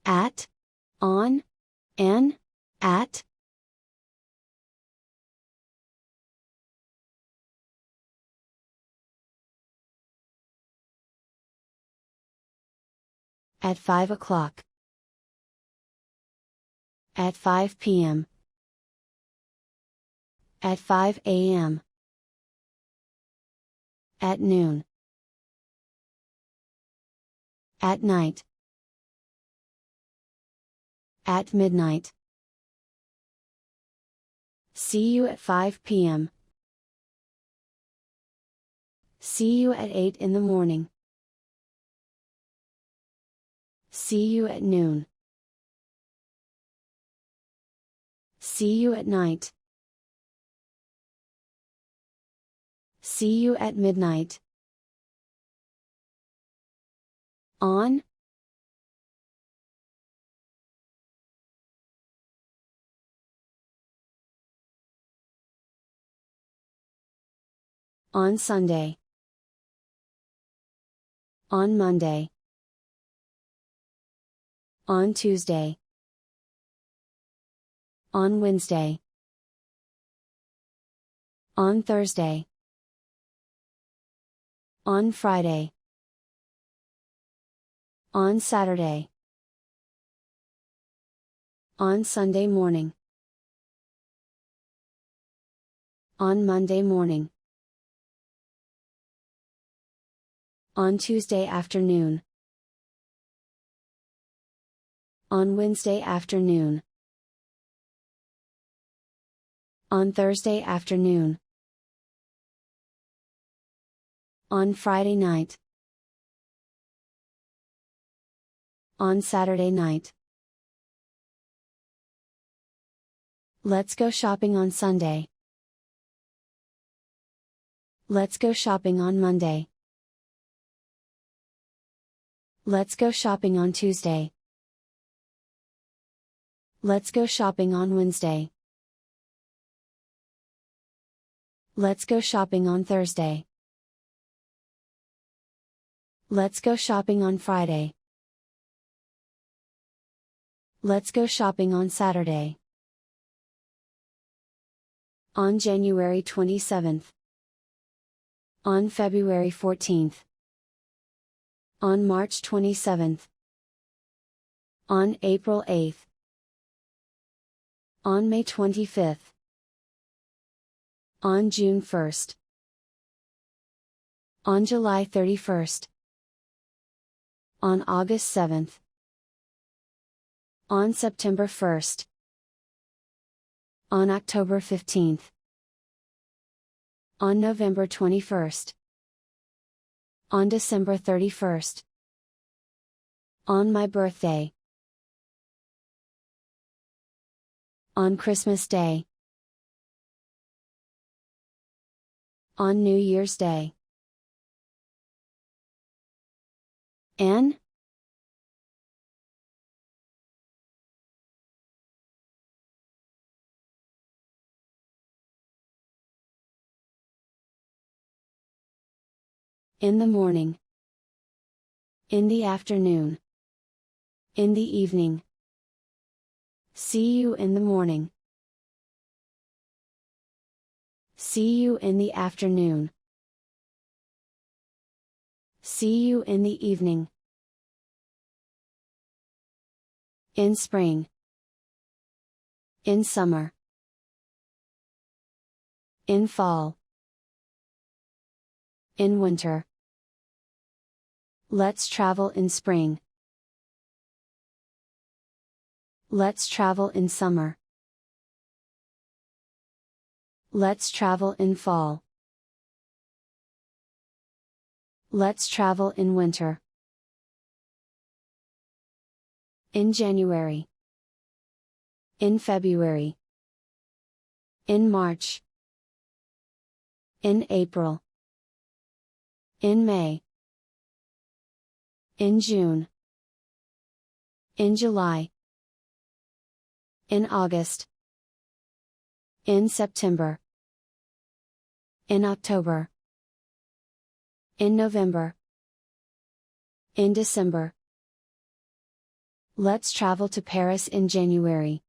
at, on, an, at. At 5 o'clock. At 5 p.m. At 5 a.m. At noon. At night. At midnight. See you at 5 p.m. See you at 8 in the morning. See you at noon. See you at night. See you at midnight. On. On Sunday. On Monday. On Tuesday. On Wednesday. On Thursday. On Friday. On Saturday. On Sunday morning. On Monday morning. On Tuesday afternoon. On Wednesday afternoon. On Thursday afternoon. On Friday night. On Saturday night. Let's go shopping on Sunday. Let's go shopping on Monday. Let's go shopping on Tuesday. Let's go shopping on Wednesday. Let's go shopping on Thursday. Let's go shopping on Friday. Let's go shopping on Saturday. On January 27th. On February 14th. On March 27th. On April 8th. On May 25th. On June 1st. On July 31st. On August 7th. On September 1st. On October 15th. On November 21st. On December 31st. On my birthday. On Christmas Day. On New Year's Day. N? In the morning. In the afternoon. In the evening. See you in the morning. See you in the afternoon. See you in the evening. In spring. In summer. In fall. In winter. Let's travel in spring. Let's travel in summer. Let's travel in fall. Let's travel in winter. In January. In February. In March. In April. In May. In June. In July. In August. In September. In October. In November. In December. Let's travel to Paris in January.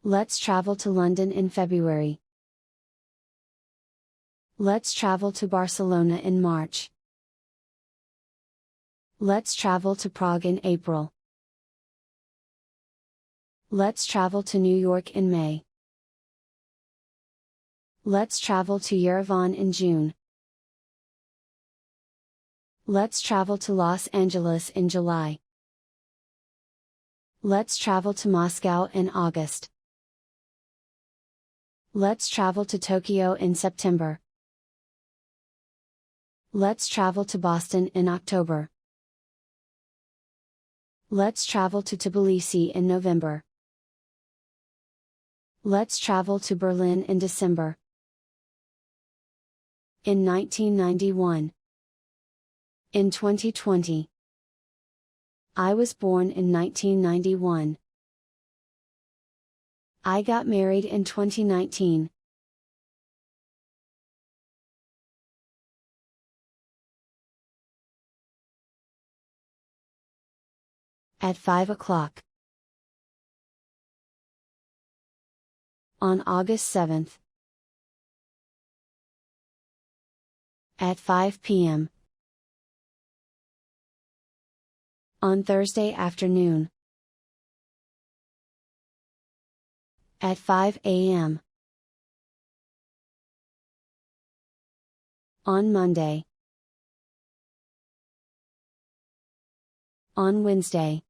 Let's travel to London in February. Let's travel to Barcelona in March. Let's travel to Prague in April. Let's travel to New York in May. Let's travel to Yerevan in June. Let's travel to Los Angeles in July. Let's travel to Moscow in August. Let's travel to Tokyo in September. Let's travel to Boston in October. Let's travel to Tbilisi in November. Let's travel to Berlin in December. In 1991. In 2020. I was born in 1991. I got married in 2019. At 5 o'clock. On August 7th. At 5 p.m. On Thursday afternoon. At 5 a.m. On Monday. On Wednesday.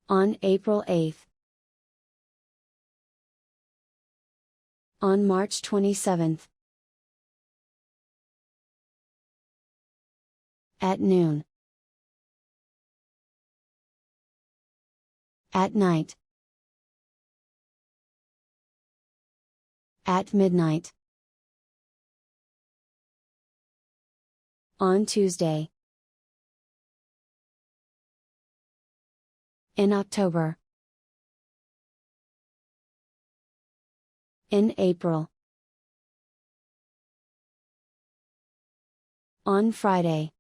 On April 8th. On March 27th. At noon. At night. At midnight. On Tuesday. In October. In April. On Friday.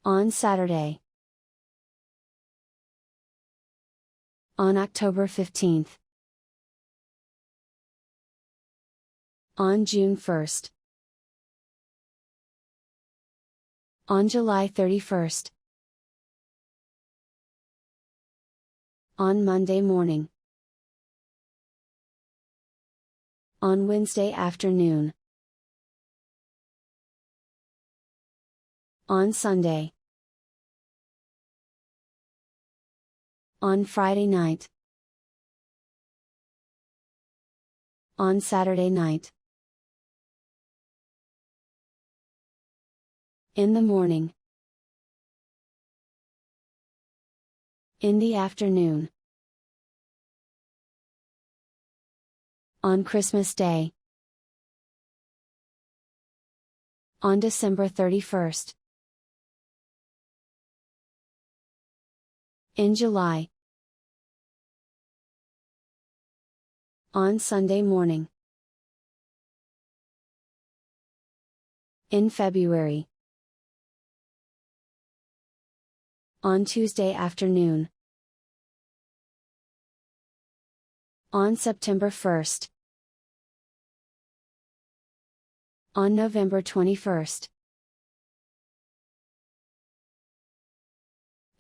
On Saturday. On October 15th. On June 1st. On July 31st. On Monday morning. On Wednesday afternoon. On Sunday. On Friday night. On Saturday night. In the morning. In the afternoon. On Christmas Day. On December 31st. In July. On Sunday morning. In February. On Tuesday afternoon. On September 1st. On November 21st.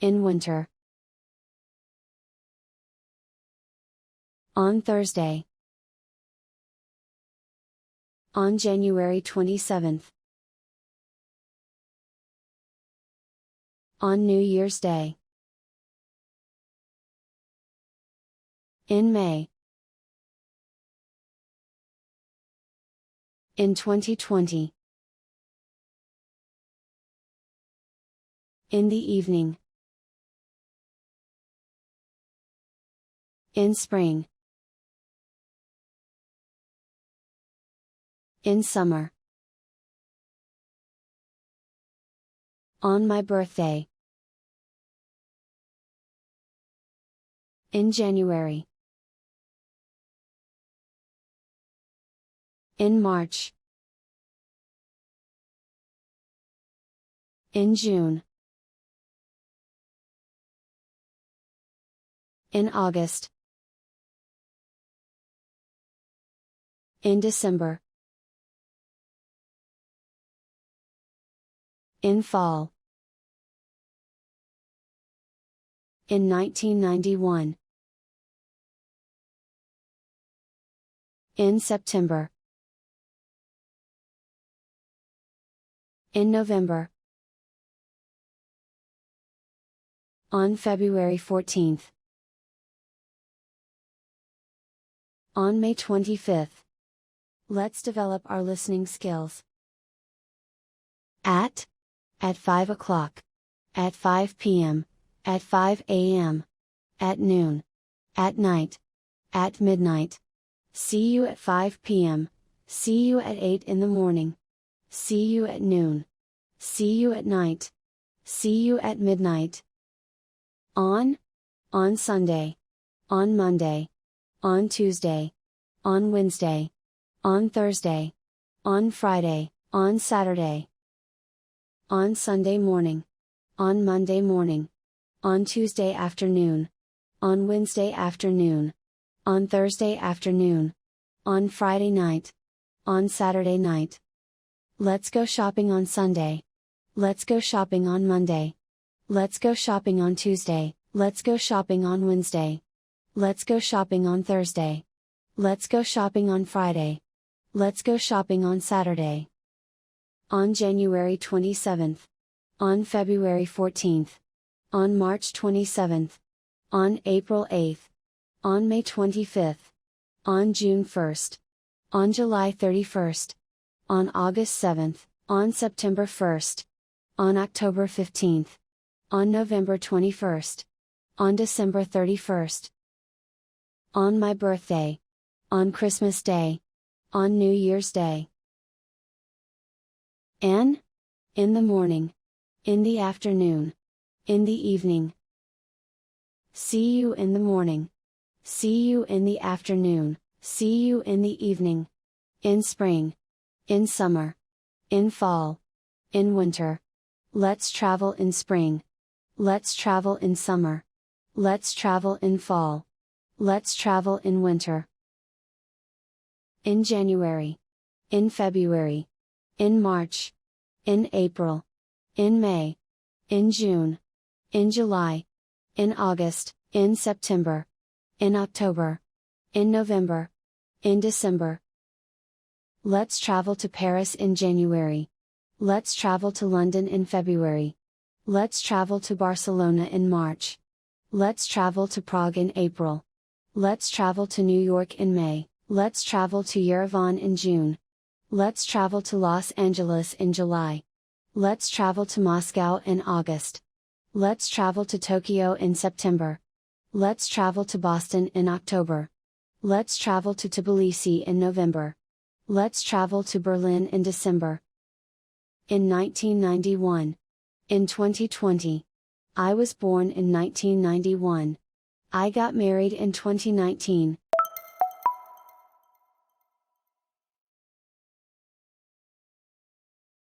In winter. On Thursday. On January 27th. On New Year's Day. In May. In 2020. In the evening. In spring. In summer. On my birthday. In January. In March. In June. In August. In December. In fall. In 1991. In September. In November. On February 14th. On May 25th. Let's develop our listening skills. At 5 o'clock. At 5 p.m. At 5 a.m. At noon. At night. At midnight. See you at 5 p.m. See you at 8 in the morning. See you at noon. See you at night. See you at midnight. On Sunday. On Monday. On Tuesday. On Wednesday. On Thursday. On Friday. On Saturday. On Sunday morning. On Monday morning. On Tuesday afternoon. On Wednesday afternoon. On Thursday afternoon. On Friday night. On Saturday night. Let's go shopping on Sunday. Let's go shopping on Monday. Let's go shopping on Tuesday. Let's go shopping on Wednesday. Let's go shopping on Thursday. Let's go shopping on Friday. Let's go shopping on Saturday. On January 27th. On February 14th. On March 27th. On April 8th. On May 25th. On June 1st. On July 31st. On August 7th. On September 1st. On October 15th. On November 21st. On December 31st. On my birthday. On Christmas Day. On New Year's Day. In the morning. In the afternoon. In the evening. See you in the morning. See you in the afternoon. See you in the evening. In spring. In summer. In fall. In winter. Let's travel in spring. Let's travel in summer. Let's travel in fall. Let's travel in winter. In January. In February. In March. In April. In May. In June. In July. In August. In September. In October. In November. In December. Let's travel to Paris in January. Let's travel to London in February. Let's travel to Barcelona in March. Let's travel to Prague in April. Let's travel to New York in May. Let's travel to Yerevan in June. Let's travel to Los Angeles in July. Let's travel to Moscow in August. Let's travel to Tokyo in September. Let's travel to Boston in October. Let's travel to Tbilisi in November. Let's travel to Berlin in December. In 1991. In 2020. I was born in 1991. I got married in 2019.